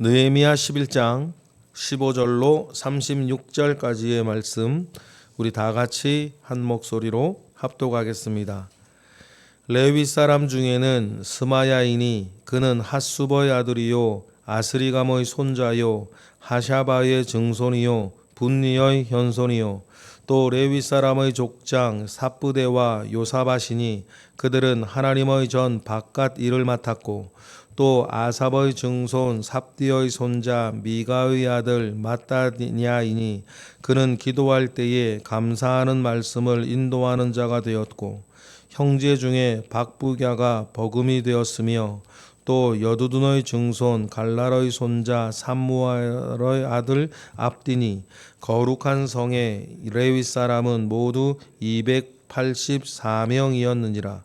느헤미야 11장 15절로 36절까지의 말씀 우리 다 같이 한 목소리로 합독하겠습니다. 레위 사람 중에는 스마야이니 그는 핫수버의 아들이요 아스리감의 손자요 하샤바의 증손이요 분니의 현손이요 또 레위 사람의 족장 삽부대와 요사바시니 그들은 하나님의 전 바깥 일을 맡았고 또 아삽의 증손 삽디의 손자 미가의 아들 마따냐이니 그는 기도할 때에 감사하는 말씀을 인도하는 자가 되었고 형제 중에 박부갸가 버금이 되었으며 또 여두둔의 증손 갈랄의 손자 삼무아의 아들 압디니 거룩한 성의 레위 사람은 모두 284명이었느니라.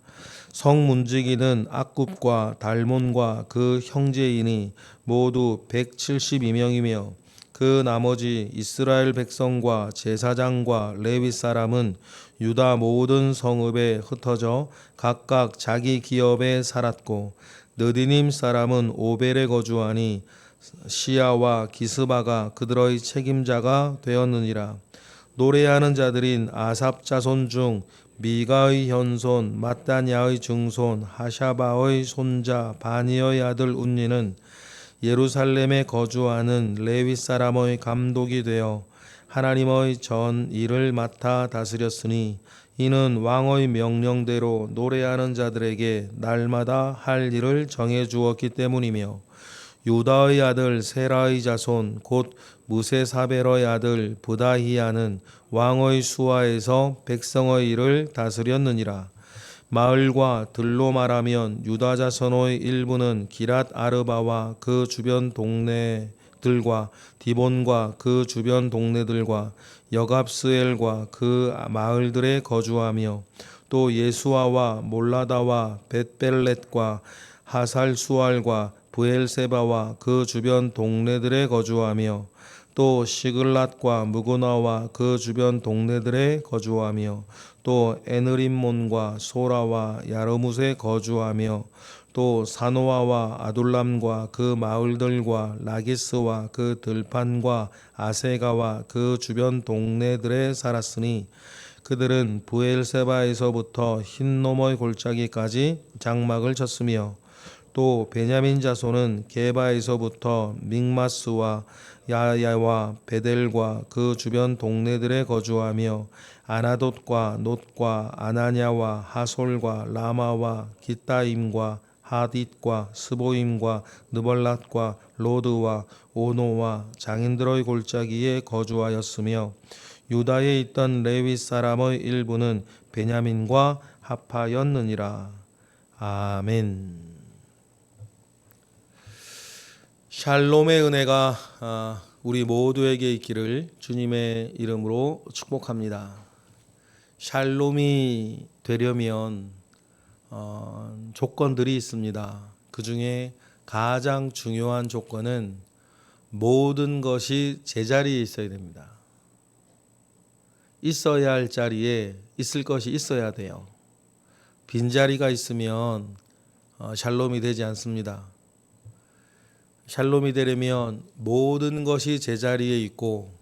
성 문지기는 악굽과 달몬과 그 형제이니 모두 172명이며 그 나머지 이스라엘 백성과 제사장과 레위 사람은 유다 모든 성읍에 흩어져 각각 자기 기업에 살았고 느디님 사람은 오벨에 거주하니 시야와 기스바가 그들의 책임자가 되었느니라. 노래하는 자들인 아삽 자손 중 미가의 현손 마따냐의 증손 하샤바의 손자 바니의 아들 운니는 예루살렘에 거주하는 레위 사람의 감독이 되어 하나님의 전 일을 맡아 다스렸으니 이는 왕의 명령대로 노래하는 자들에게 날마다 할 일을 정해 주었기 때문이며 유다의 아들 세라의 자손 곧 무세사벨의 아들 부다히야는 왕의 수하에서 백성의 일을 다스렸느니라. 마을과 들로 말하면 유다 자손의 일부는 기랏 아르바와 그 주변 동네들과 디본과 그 주변 동네들과 여갑스엘과 그 마을들에 거주하며 또 예수아와 몰라다와 벳벨렛과 하살수알과 브엘세바와 그 주변 동네들에 거주하며 또 시글랏과 무구나와 그 주변 동네들에 거주하며 또 에느림몬과 소라와 야르뭇에 거주하며 또 사노아와 아둘람과 그 마을들과 라기스와 그 들판과 아세가와 그 주변 동네들에 살았으니 그들은 브엘세바에서부터 흰놈의 골짜기까지 장막을 쳤으며 또 베냐민 자손은 게바에서부터 믹마스와 야야와 베델과 그 주변 동네들에 거주하며 아나돗과 놋과 아나냐와 하솔과 라마와 기타임과 하딧과 스보임과 느벌랏과 로드와 오노와 장인들의 골짜기에 거주하였으며 유다에 있던 레위 사람의 일부는 베냐민과 합하였느니라. 아멘. 샬롬의 은혜가 우리 모두에게 있기를 주님의 이름으로 축복합니다. 샬롬이 되려면 조건들이 있습니다. 그 중에 가장 중요한 조건은 모든 것이 제자리에 있어야 됩니다. 있어야 할 자리에 있을 것이 있어야 돼요. 빈자리가 있으면 샬롬이 되지 않습니다. 샬롬이 되려면 모든 것이 제자리에 있고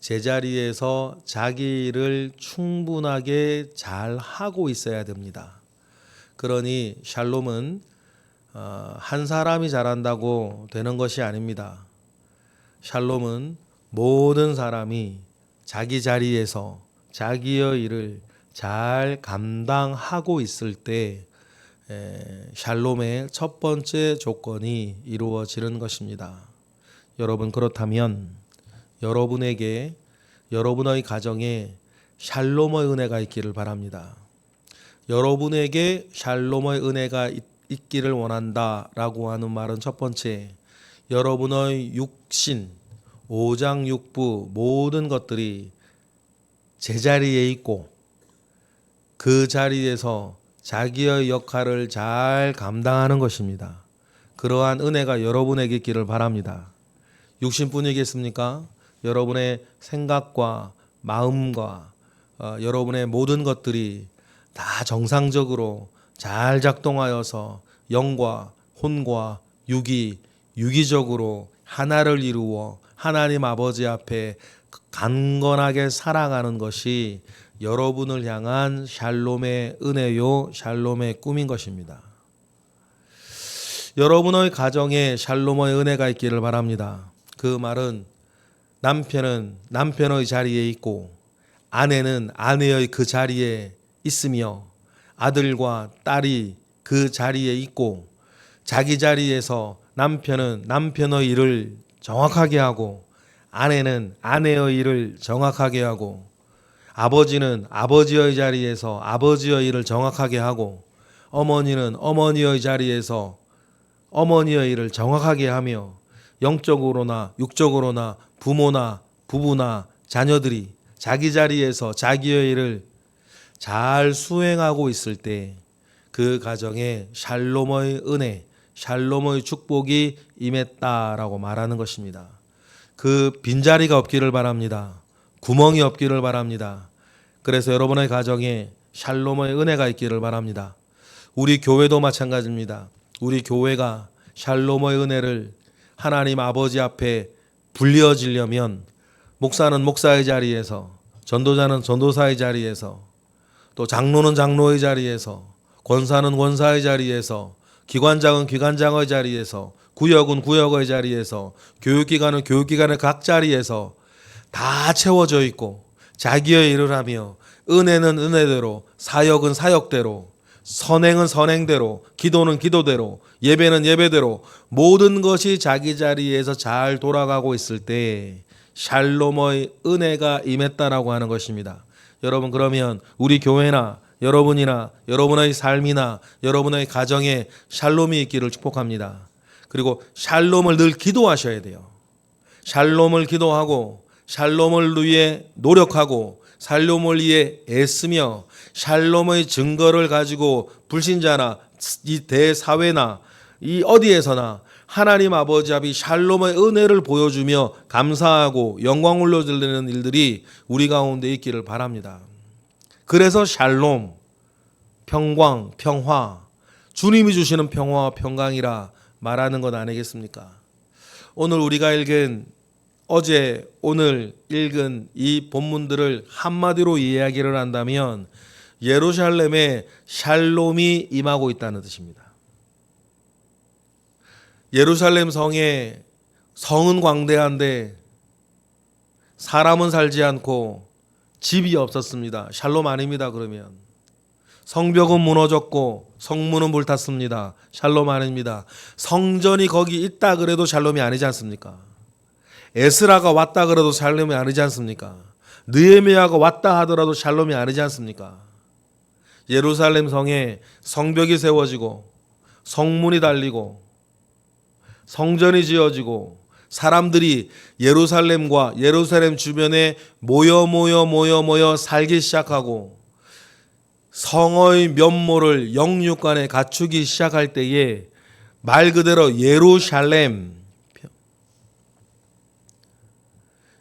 제자리에서 자기 일을 충분하게 잘 하고 있어야 됩니다. 그러니 샬롬은 한 사람이 잘한다고 되는 것이 아닙니다. 샬롬은 모든 사람이 자기 자리에서 자기의 일을 잘 감당하고 있을 때 샬롬의 첫 번째 조건이 이루어지는 것입니다. 여러분, 그렇다면 여러분에게 여러분의 가정에 샬롬의 은혜가 있기를 바랍니다. 여러분에게 샬롬의 은혜가 있기를 원한다라고 하는 말은 첫 번째, 여러분의 육신, 오장육부 모든 것들이 제자리에 있고 그 자리에서 자기의 역할을 잘 감당하는 것입니다. 그러한 은혜가 여러분에게 있기를 바랍니다. 육신뿐이겠습니까? 여러분의 생각과 마음과 여러분의 모든 것들이 다 정상적으로 잘 작동하여서 영과 혼과 육이 유기적으로 하나를 이루어 하나님 아버지 앞에 강건하게 살아가는 것이 여러분을 향한 샬롬의 은혜요, 샬롬의 꿈인 것입니다. 여러분의 가정에 샬롬의 은혜가 있기를 바랍니다. 그 말은 남편은 남편의 자리에 있고 아내는 아내의 그 자리에 있으며 아들과 딸이 그 자리에 있고 자기 자리에서 남편은 남편의 일을 정확하게 하고 아내는 아내의 일을 정확하게 하고 아버지는 아버지의 자리에서 아버지의 일을 정확하게 하고 어머니는 어머니의 자리에서 어머니의 일을 정확하게 하며 영적으로나 육적으로나 부모나 부부나 자녀들이 자기 자리에서 자기의 일을 잘 수행하고 있을 때 그 가정에 샬롬의 은혜, 샬롬의 축복이 임했다라고 말하는 것입니다. 그 빈자리가 없기를 바랍니다. 구멍이 없기를 바랍니다. 그래서 여러분의 가정에 샬롬의 은혜가 있기를 바랍니다. 우리 교회도 마찬가지입니다. 우리 교회가 샬롬의 은혜를 하나님 아버지 앞에 불려지려면 목사는 목사의 자리에서, 전도자는 전도사의 자리에서, 또 장로는 장로의 자리에서, 권사는 권사의 자리에서, 기관장은 기관장의 자리에서, 구역은 구역의 자리에서, 교육기관은 교육기관의 각 자리에서 다 채워져 있고 자기의 일을 하며 은혜는 은혜대로, 사역은 사역대로, 선행은 선행대로, 기도는 기도대로, 예배는 예배대로 모든 것이 자기 자리에서 잘 돌아가고 있을 때 샬롬의 은혜가 임했다라고 하는 것입니다. 여러분, 그러면 우리 교회나 여러분이나 여러분의 삶이나 여러분의 가정에 샬롬이 있기를 축복합니다. 그리고 샬롬을 늘 기도하셔야 돼요. 샬롬을 기도하고 샬롬을 위해 노력하고 샬롬을 위해 애쓰며 샬롬의 증거를 가지고 불신자나 이 대사회나 이 어디에서나 하나님 아버지 앞이 샬롬의 은혜를 보여주며 감사하고 영광 올려드리는 일들이 우리 가운데 있기를 바랍니다. 그래서 샬롬, 평광, 평화, 주님이 주시는 평화와 평강이라 말하는 것 아니겠습니까? 오늘 우리가 읽은 어제 오늘 읽은 이 본문들을 한마디로 이야기를 한다면 예루살렘에 샬롬이 임하고 있다는 뜻입니다. 예루살렘 성에 성은 광대한데 사람은 살지 않고 집이 없었습니다. 샬롬 아닙니다. 그러면 성벽은 무너졌고 성문은 불탔습니다. 샬롬 아닙니다. 성전이 거기 있다 그래도 샬롬이 아니지 않습니까? 에스라가 왔다 그래도 샬롬이 아니지 않습니까? 느헤미야가 왔다 하더라도 샬롬이 아니지 않습니까? 예루살렘 성에 성벽이 세워지고 성문이 달리고 성전이 지어지고 사람들이 예루살렘과 예루살렘 주변에 모여 살기 시작하고 성의 면모를 영육간에 갖추기 시작할 때에 말 그대로 예루살렘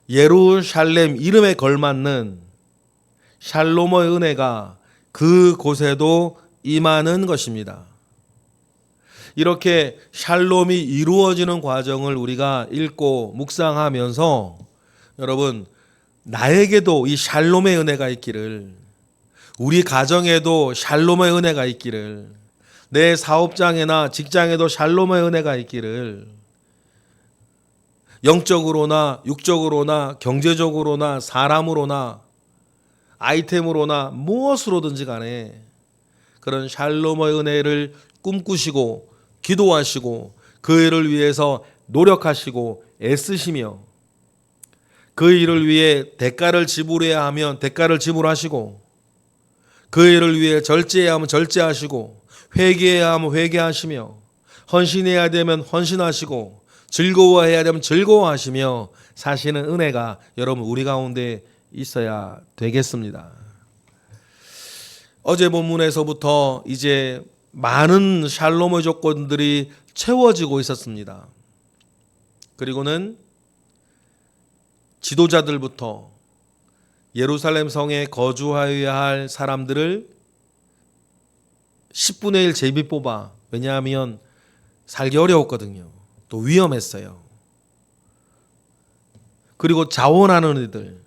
이름에 걸맞는 샬롬의 은혜가 그 곳에도 임하는 것입니다. 이렇게 샬롬이 이루어지는 과정을 우리가 읽고 묵상하면서 여러분, 나에게도 이 샬롬의 은혜가 있기를, 우리 가정에도 샬롬의 은혜가 있기를, 내 사업장이나 직장에도 샬롬의 은혜가 있기를, 영적으로나 육적으로나 경제적으로나 사람으로나 아이템으로나 무엇으로든지 간에 그런 샬롬의 은혜를 꿈꾸시고 기도하시고 그 일을 위해서 노력하시고 애쓰시며 그 일을 위해 대가를 지불해야 하면 대가를 지불하시고 그 일을 위해 절제해야 하면 절제하시고 회개해야 하면 회개하시며 헌신해야 되면 헌신하시고 즐거워해야 되면 즐거워하시며 사시는 은혜가 여러분 우리 가운데 있어야 되겠습니다. 어제 본문에서부터 이제 많은 샬롬의 조건들이 채워지고 있었습니다. 그리고는 지도자들부터 예루살렘 성에 거주하여야 할 사람들을 10분의 1 제비 뽑아, 왜냐하면 살기 어려웠거든요. 또 위험했어요. 그리고 자원하는 이들,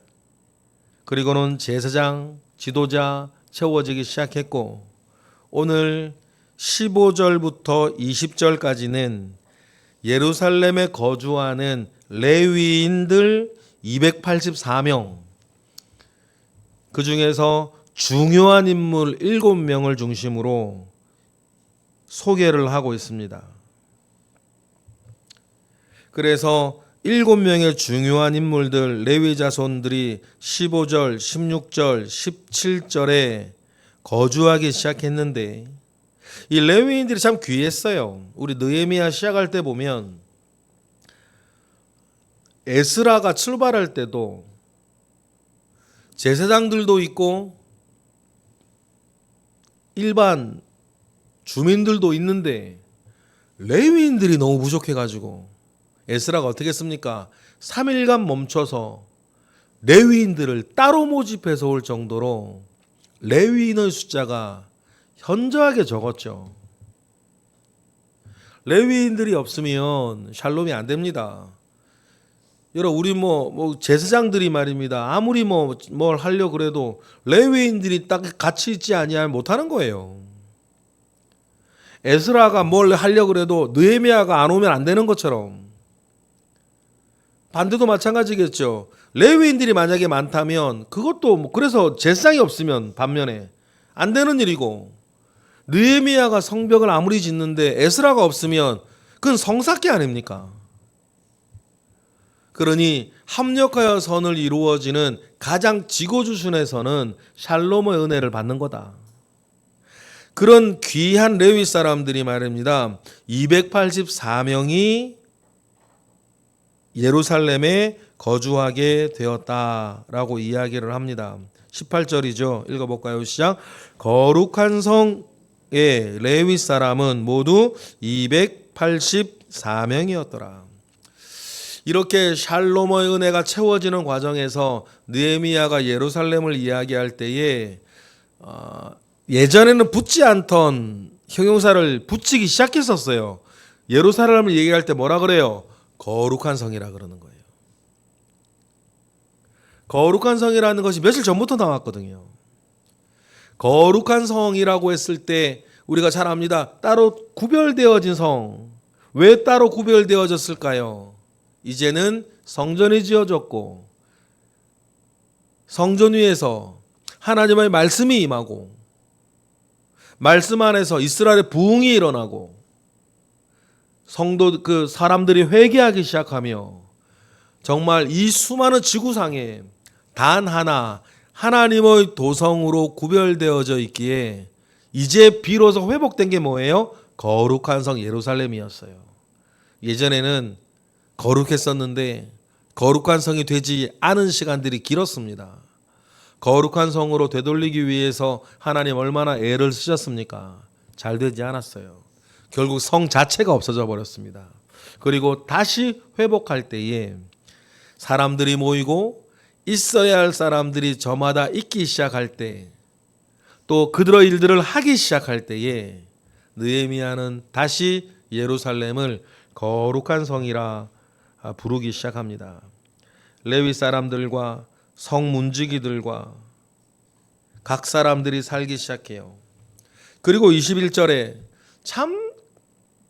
그리고는 제사장, 지도자 채워지기 시작했고, 오늘 15절부터 20절까지는 예루살렘에 거주하는 레위인들 284명, 그 중에서 중요한 인물 7명을 중심으로 소개를 하고 있습니다. 그래서 7명의 중요한 인물들, 레위 자손들이 15절, 16절, 17절에 거주하기 시작했는데, 이 레위인들이 참 귀했어요. 우리 느헤미야 시작할 때 보면 에스라가 출발할 때도 제사장들도 있고 일반 주민들도 있는데 레위인들이 너무 부족해가지고 에스라가 어떻게 했습니까? 3일간 멈춰서 레위인들을 따로 모집해서 올 정도로 레위인의 숫자가 현저하게 적었죠. 레위인들이 없으면 샬롬이 안 됩니다. 여러분, 우리 제사장들이 말입니다. 아무리 뭘 하려 그래도 레위인들이 딱 같이 있지 아니하면 못 하는 거예요. 에스라가 뭘 하려 그래도 느헤미야가 안 오면 안 되는 것처럼 반대도 마찬가지겠죠. 레위인들이 만약에 많다면 그것도 그래서 제사장이 없으면 반면에 안 되는 일이고, 느헤미야가 성벽을 아무리 짓는데 에스라가 없으면 그건 성삭기 아닙니까? 그러니 합력하여 선을 이루어지는 가장 지고주순에서는 샬롬의 은혜를 받는 거다. 그런 귀한 레위 사람들이 말입니다. 284명이 예루살렘에 거주하게 되었다라고 이야기를 합니다. 18절이죠. 읽어볼까요? 시작. 거룩한 성의 레위 사람은 모두 284명이었더라. 이렇게 샬롬의 은혜가 채워지는 과정에서 느헤미야가 예루살렘을 이야기할 때에 예전에는 붙지 않던 형용사를 붙이기 시작했었어요. 예루살렘을 얘기할 때 뭐라 그래요? 거룩한 성이라 그러는 거예요. 거룩한 성이라는 것이 며칠 전부터 나왔거든요. 거룩한 성이라고 했을 때 우리가 잘 압니다. 따로 구별되어진 성. 왜 따로 구별되어졌을까요? 이제는 성전이 지어졌고 성전 위에서 하나님의 말씀이 임하고 말씀 안에서 이스라엘의 부흥이 일어나고 성도 사람들이 회개하기 시작하며 정말 이 수많은 지구상에 단 하나 하나님의 도성으로 구별되어져 있기에 이제 비로소 회복된 게 뭐예요? 거룩한 성 예루살렘이었어요. 예전에는 거룩했었는데 거룩한 성이 되지 않은 시간들이 길었습니다. 거룩한 성으로 되돌리기 위해서 하나님 얼마나 애를 쓰셨습니까? 잘 되지 않았어요. 결국 성 자체가 없어져 버렸습니다. 그리고 다시 회복할 때에 사람들이 모이고 있어야 할 사람들이 저마다 있기 시작할 때, 또 그들의 일들을 하기 시작할 때에 느헤미야는 다시 예루살렘을 거룩한 성이라 부르기 시작합니다. 레위 사람들과 성문지기들과 각 사람들이 살기 시작해요. 그리고 21절에 참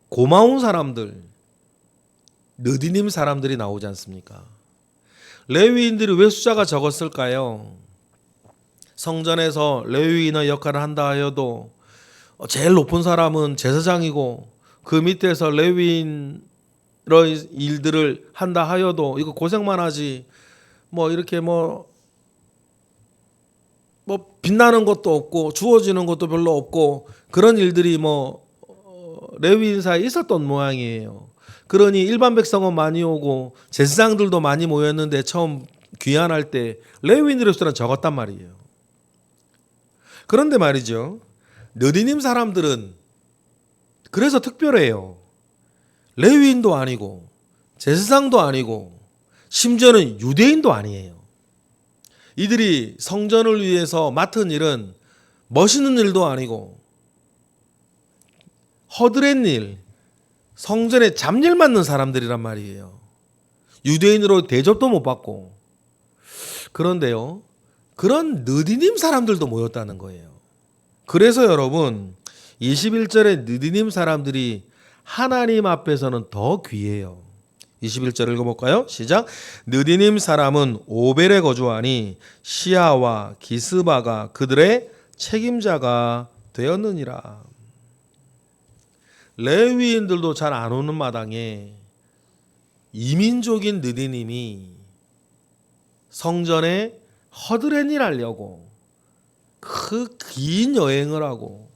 고마운 사람들, 느디님 사람들이 나오지 않습니까? 레위인들이 왜 숫자가 적었을까요? 성전에서 레위인의 역할을 한다 하여도 제일 높은 사람은 제사장이고 그 밑에서 레위인의 일들을 한다 하여도 이거 고생만 하지 이렇게 빛나는 것도 없고 주어지는 것도 별로 없고 그런 일들이 레위인 사이에 있었던 모양이에요. 그러니 일반 백성은 많이 오고 제사장들도 많이 모였는데 처음 귀환할 때 레위인들의 수는 적었단 말이에요. 그런데 말이죠, 느디님 사람들은 그래서 특별해요. 레위인도 아니고 제사장도 아니고 심지어는 유대인도 아니에요. 이들이 성전을 위해서 맡은 일은 멋있는 일도 아니고 허드렛 일, 성전에 잡일 맡는 사람들이란 말이에요. 유대인으로 대접도 못 받고. 그런데요, 그런 느디님 사람들도 모였다는 거예요. 그래서 여러분 21절에 느디님 사람들이 하나님 앞에서는 더 귀해요. 21절 읽어볼까요? 시작. 느디님 사람은 오벨에 거주하니 시아와 기스바가 그들의 책임자가 되었느니라. 레위인들도 잘 안 오는 마당에 이민족인 느디님이 성전에 허드렛일 하려고 그 긴 여행을 하고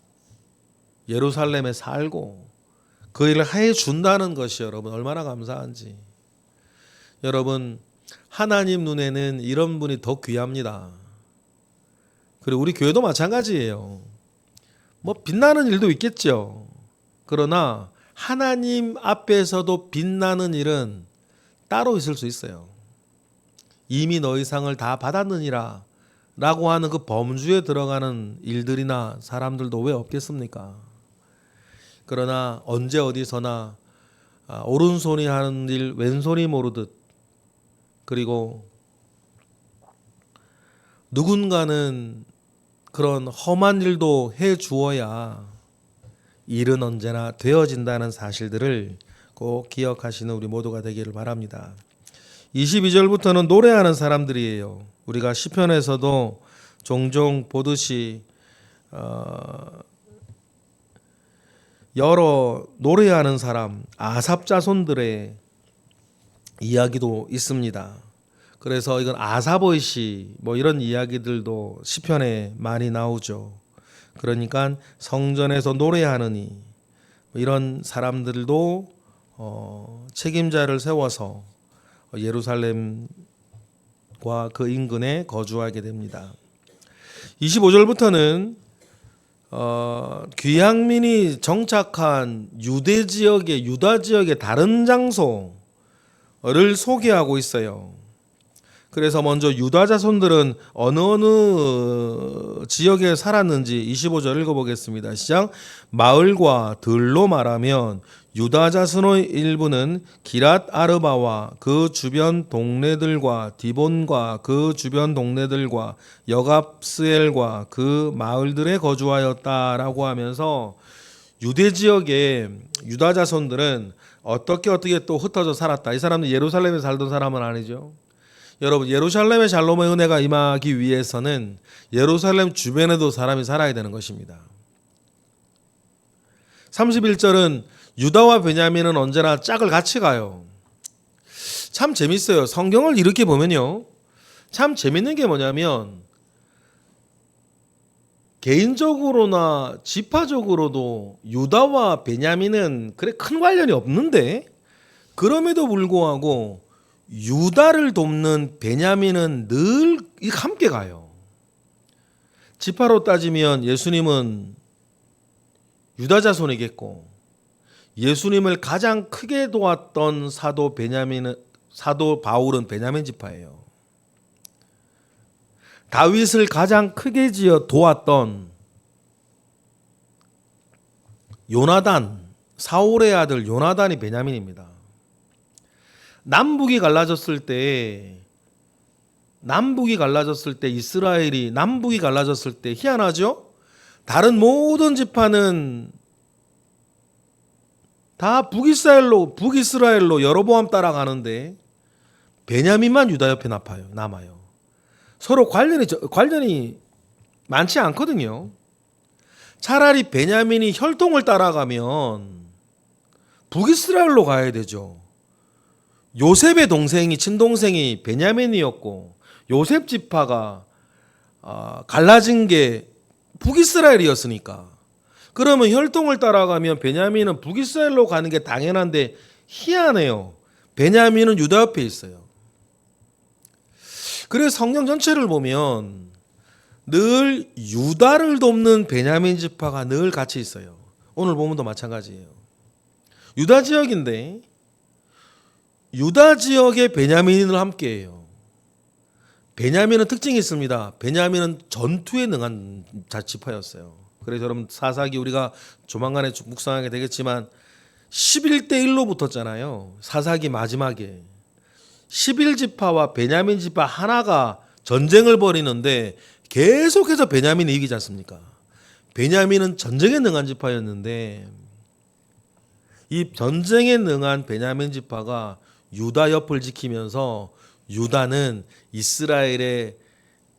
예루살렘에 살고 그 일을 해준다는 것이 여러분 얼마나 감사한지. 여러분 하나님 눈에는 이런 분이 더 귀합니다. 그리고 우리 교회도 마찬가지예요. 뭐 빛나는 일도 있겠죠. 그러나 하나님 앞에서도 빛나는 일은 따로 있을 수 있어요. 이미 너희 상을 다 받았느니라 라고 하는 그 범주에 들어가는 일들이나 사람들도 왜 없겠습니까? 그러나 언제 어디서나 오른손이 하는 일 왼손이 모르듯, 그리고 누군가는 그런 험한 일도 해 주어야 일은 언제나 되어진다는 사실들을 꼭 기억하시는 우리 모두가 되기를 바랍니다. 22절부터는 노래하는 사람들이에요. 우리가 시편에서도 종종 보듯이 여러 노래하는 사람, 아삽 자손들의 이야기도 있습니다. 그래서 이건 아사보의 시 뭐 이런 이야기들도 시편에 많이 나오죠. 그러니까 성전에서 노래하느니 이런 사람들도 책임자를 세워서 예루살렘과 그 인근에 거주하게 됩니다. 25절부터는 귀향민이 정착한 유다 지역의 다른 장소를 소개하고 있어요. 그래서 먼저 유다 자손들은 어느 지역에 살았는지 25절 읽어보겠습니다. 시작. 마을과 들로 말하면 유다 자손의 일부는 기랏 아르바와 그 주변 동네들과 디본과 그 주변 동네들과 여갑스엘과 그 마을들에 거주하였다라고 하면서 유대 지역의 유다 자손들은 어떻게 또 흩어져 살았다. 이 사람은 예루살렘에 살던 사람은 아니죠. 여러분 예루살렘의 샬롬의 은혜가 임하기 위해서는 예루살렘 주변에도 사람이 살아야 되는 것입니다. 31절은 유다와 베냐민은 언제나 짝을 같이 가요. 참 재밌어요. 성경을 이렇게 보면요, 참 재밌는 게 뭐냐면 개인적으로나 지파적으로도 유다와 베냐민은 그래 큰 관련이 없는데 그럼에도 불구하고 유다를 돕는 베냐민은 늘 함께 가요. 지파로 따지면 예수님은 유다 자손이겠고 예수님을 가장 크게 도왔던 사도 바울은 베냐민 지파예요. 다윗을 가장 크게 도왔던 요나단, 사울의 아들 요나단이 베냐민입니다. 남북이 갈라졌을 때 이스라엘이 남북이 갈라졌을 때 희한하죠? 다른 모든 지파는 다 북이스라엘로 여로보암 따라가는데 베냐민만 유다 옆에 남아요. 서로 관련이 많지 않거든요. 차라리 베냐민이 혈통을 따라가면 북이스라엘로 가야 되죠. 요셉의 친동생이 베냐민이었고 요셉 지파가 갈라진 게 북이스라엘이었으니까 그러면 혈통을 따라가면 베냐민은 북이스라엘로 가는 게 당연한데 희한해요. 베냐민은 유다 옆에 있어요. 그래서 성경 전체를 보면 늘 유다를 돕는 베냐민 지파가 늘 같이 있어요. 오늘 보면도 마찬가지예요. 유다 지역인데 유다 지역의 베냐민을 함께해요. 베냐민은 특징이 있습니다. 베냐민은 전투에 능한 지파였어요. 그래서 여러분 사사기 우리가 조만간에 묵상하게 되겠지만 11대 1로 붙었잖아요. 사사기 마지막에 11지파와 베냐민 지파 하나가 전쟁을 벌이는데 계속해서 베냐민이 이기지 않습니까? 베냐민은 전쟁에 능한 지파였는데 이 전쟁에 능한 베냐민 지파가 유다 옆을 지키면서 유다는 이스라엘의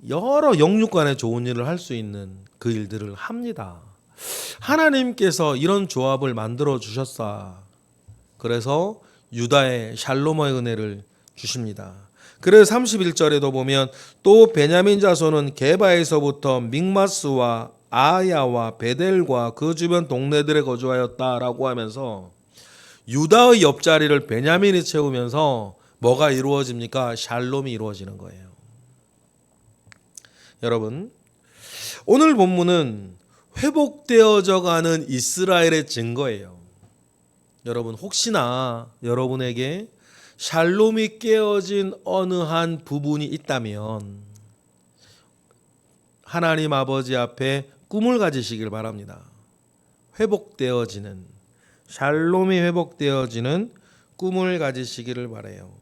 여러 영육간에 좋은 일을 할 수 있는 그 일들을 합니다. 하나님께서 이런 조합을 만들어 주셨사. 그래서 유다의 샬롬의 은혜를 주십니다. 그래서 31절에도 보면 또 베냐민 자손은 게바에서부터 믹마스와 아야와 베델과 그 주변 동네들에 거주하였다라고 하면서 유다의 옆자리를 베냐민이 채우면서 뭐가 이루어집니까? 샬롬이 이루어지는 거예요. 여러분, 오늘 본문은 회복되어져 가는 이스라엘의 증거예요. 여러분, 혹시나 여러분에게 샬롬이 깨어진 어느 한 부분이 있다면 하나님 아버지 앞에 꿈을 가지시길 바랍니다. 회복되어지는, 샬롬이 회복되어지는 꿈을 가지시기를 바라요.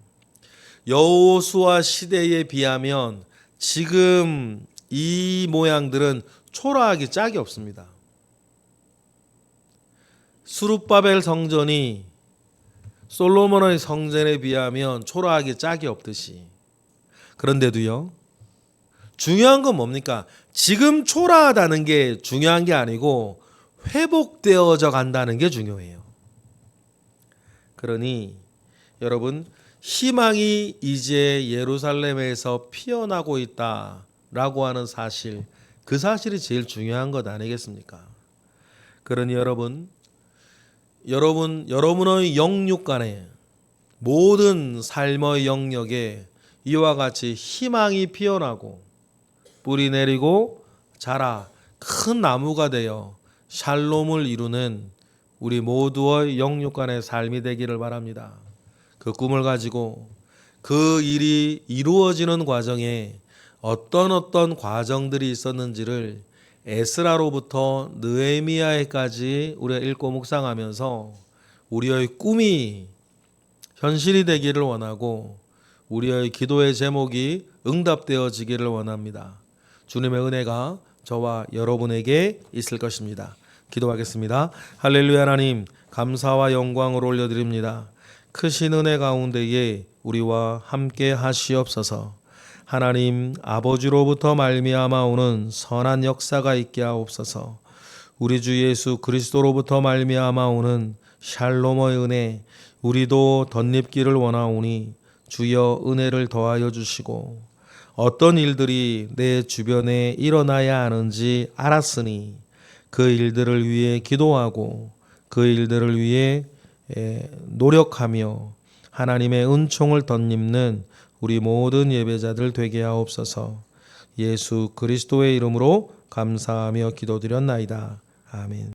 여호수아 시대에 비하면 지금 이 모양들은 초라하기 짝이 없습니다. 스룹바벨 성전이 솔로몬의 성전에 비하면 초라하기 짝이 없듯이, 그런데도요, 중요한 건 뭡니까? 지금 초라하다는 게 중요한 게 아니고 회복되어져 간다는 게 중요해요. 그러니 여러분, 희망이 이제 예루살렘에서 피어나고 있다라고 하는 사실, 그 사실이 제일 중요한 것 아니겠습니까? 그러니 여러분의 영육 간에 모든 삶의 영역에 이와 같이 희망이 피어나고 뿌리 내리고 자라 큰 나무가 되어 샬롬을 이루는 우리 모두의 영육 간의 삶이 되기를 바랍니다. 그 꿈을 가지고 그 일이 이루어지는 과정에 어떤 과정들이 있었는지를 에스라로부터 느헤미야에까지 우리가 읽고 묵상하면서 우리의 꿈이 현실이 되기를 원하고 우리의 기도의 제목이 응답되어지기를 원합니다. 주님의 은혜가 저와 여러분에게 있을 것입니다. 기도하겠습니다. 할렐루야. 하나님, 감사와 영광을 올려드립니다. 크신 은혜 가운데에 우리와 함께 하시옵소서. 하나님 아버지로부터 말미암아 오는 선한 역사가 있게 하옵소서. 우리 주 예수 그리스도로부터 말미암아 오는 샬롬의 은혜 우리도 덧입기를 원하오니 주여 은혜를 더하여 주시고, 어떤 일들이 내 주변에 일어나야 하는지 알았으니 그 일들을 위해 기도하고 그 일들을 위해 노력하며 하나님의 은총을 덧입는 우리 모든 예배자들 되게 하옵소서. 예수 그리스도의 이름으로 감사하며 기도드렸나이다. 아멘.